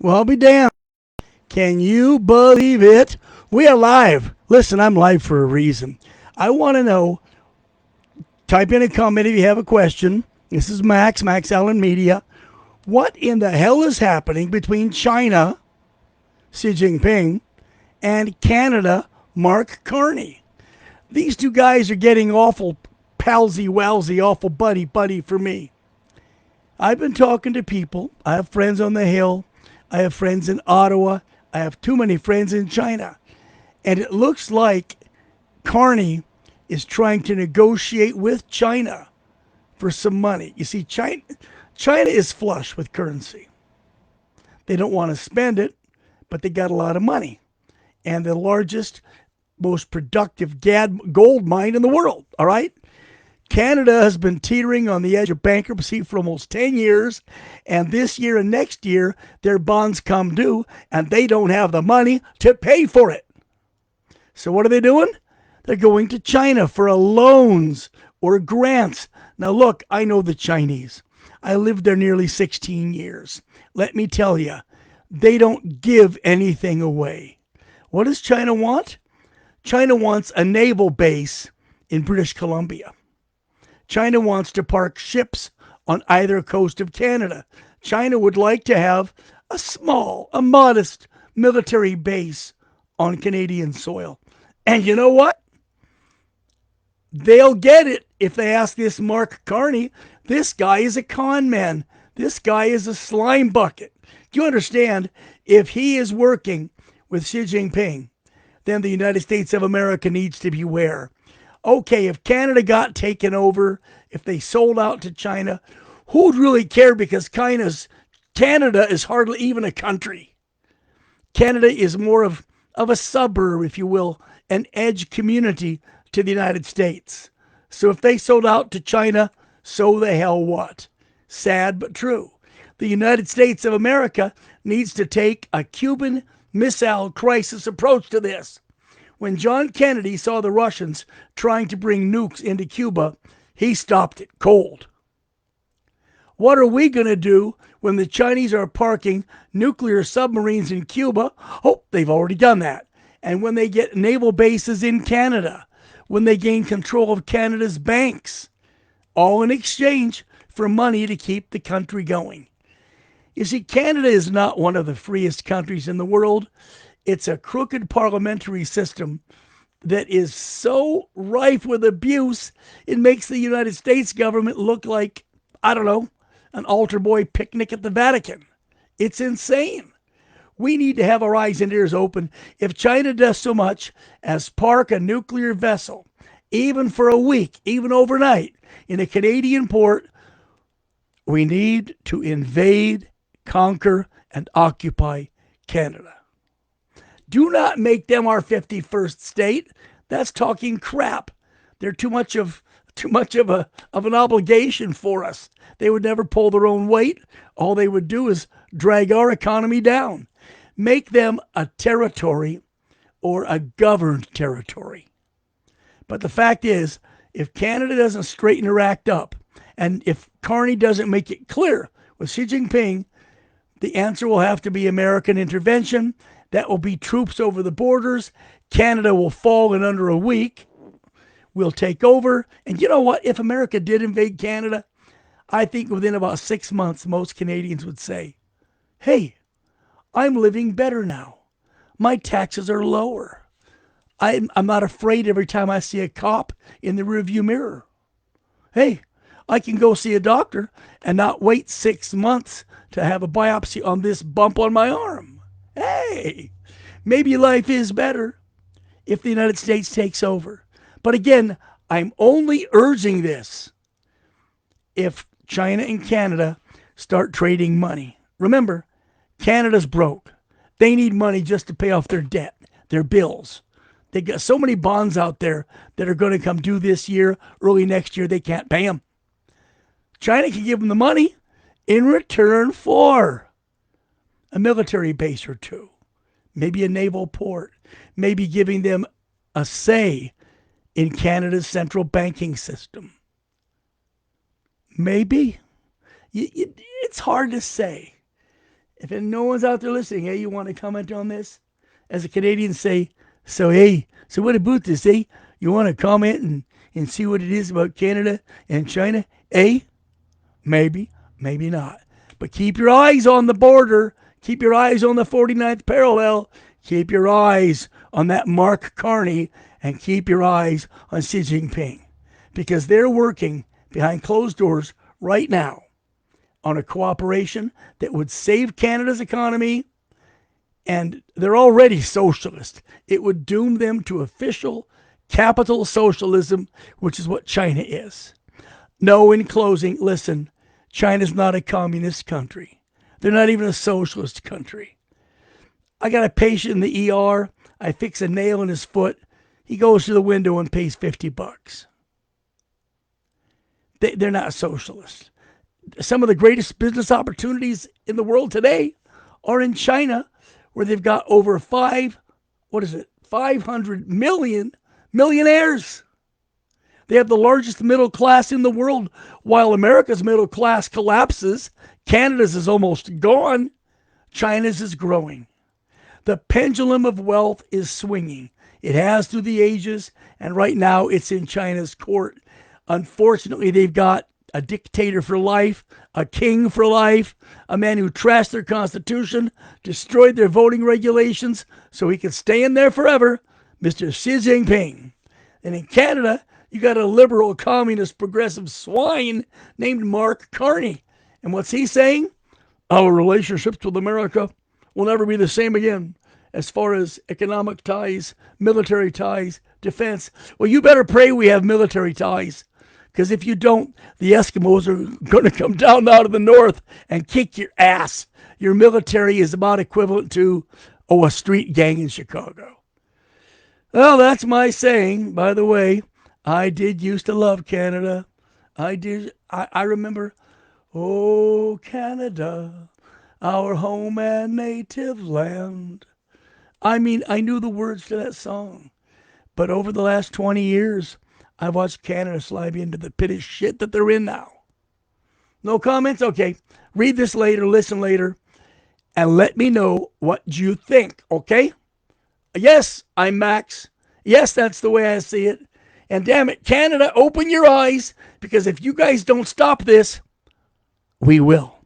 Well, I'll be damned. Can you believe it? We are live. Listen, I'm live for a reason. I want to know. Type in a comment if you have a question. This is Max Allen Media. What in the hell is happening between China, Xi Jinping, and Canada, Mark Carney? These two guys are getting awful palsy-walsy, awful buddy for me. I've been talking to people. I have friends on the Hill. I have friends in Ottawa. I have too many friends in China. And it looks like Carney is trying to negotiate with China for some money. You see, China is flush with currency. They don't want to spend it, but they got a lot of money. And the largest, most productive gold mine in the world, all right? Canada has been teetering on the edge of bankruptcy for almost 10 years, and this year and next year, their bonds come due, and they don't have the money to pay for it. So what are they doing? They're going to China for loans or grants. Now, look, I know the Chinese. I lived there nearly 16 years. Let me tell you, they don't give anything away. What does China want? China wants a naval base in British Columbia. China wants to park ships on either coast of Canada. China would like to have a modest military base on Canadian soil. And you know what? They'll get it if they ask this Mark Carney. This guy is a con man. This guy is a slime bucket. Do you understand? If he is working with Xi Jinping, then the United States of America needs to beware. Okay, if Canada got taken over, if they sold out to China, who'd really care? Because Canada is hardly even a country. Canada is more of a suburb, if you will, an edge community to the United States. So if they sold out to China, so the hell what? Sad but true. The United States of America needs to take a Cuban Missile Crisis approach to this. When John Kennedy saw the Russians trying to bring nukes into Cuba, he stopped it cold. What are we going to do when the Chinese are parking nuclear submarines in Cuba? Oh, they've already done that. And when they get naval bases in Canada, when they gain control of Canada's banks, all in exchange for money to keep the country going. You see, Canada is not one of the freest countries in the world. It's a crooked parliamentary system that is so rife with abuse, it makes the United States government look like, I don't know, an altar boy picnic at the Vatican. It's insane. We need to have our eyes and ears open. If China does so much as park a nuclear vessel, even for a week, even overnight, in a Canadian port, we need to invade, conquer, and occupy Canada. Do not make them our 51st state. That's talking crap. They're too much of an obligation for us. They would never pull their own weight. All they would do is drag our economy down. Make them a territory or a governed territory. But the fact is, if Canada doesn't straighten their act up, and if Carney doesn't make it clear with Xi Jinping, the answer will have to be American intervention. That will be troops over the borders. Canada will fall in under a week. We'll take over. And you know what? If America did invade Canada, I think within about 6 months, most Canadians would say, hey, I'm living better now. My taxes are lower. I'm not afraid every time I see a cop in the rearview mirror. Hey, I can go see a doctor and not wait 6 months to have a biopsy on this bump on my arm. Hey, maybe life is better if the United States takes over. But again, I'm only urging this if China and Canada start trading money. Remember, Canada's broke. They need money just to pay off their debt, their bills. They got so many bonds out there that are going to come due this year, early next year. They can't pay them. China can give them the money in return for a military base or two, maybe a naval port, maybe giving them a say in Canada's central banking system. Maybe. It's hard to say. If no one's out there listening, hey, you want to comment on this? As a Canadian, say, so what about this, eh? You want to comment and see what it is about Canada and China? Eh? Maybe, maybe not. But keep your eyes on the border. Keep your eyes on the 49th parallel. Keep your eyes on that Mark Carney, and keep your eyes on Xi Jinping, because they're working behind closed doors right now on a cooperation that would save Canada's economy, and they're already socialist. It would doom them to official capital socialism, which is what China is. No, in closing, listen, China's not a communist country. They're not even a socialist country. I got a patient in the ER. I fix a nail in his foot. He goes to the window and pays $50. They're not socialists. Some of the greatest business opportunities in the world today are in China, where they've got over 500 million millionaires. They have the largest middle class in the world. While America's middle class collapses, Canada's is almost gone. China's is growing. The pendulum of wealth is swinging. It has through the ages, and right now it's in China's court. Unfortunately, they've got a dictator for life, a king for life, a man who trashed their constitution, destroyed their voting regulations so he could stay in there forever, Mr. Xi Jinping. And in Canada, you got a liberal, communist, progressive swine named Mark Carney. And what's he saying? Our relationships with America will never be the same again as far as economic ties, military ties, defense. Well, you better pray we have military ties, because if you don't, the Eskimos are going to come down out of the north and kick your ass. Your military is about equivalent to, a street gang in Chicago. Well, that's my saying. By the way, I did used to love Canada. I did. I remember, oh, Canada, our home and native land. I mean, I knew the words to that song. But over the last 20 years, I've watched Canada slide into the pit of shit that they're in now. No comments? Okay. Read this later, listen later, and let me know what you think, okay? Yes, I'm Max. Yes, that's the way I see it. And damn it, Canada, open your eyes, because if you guys don't stop this, we will.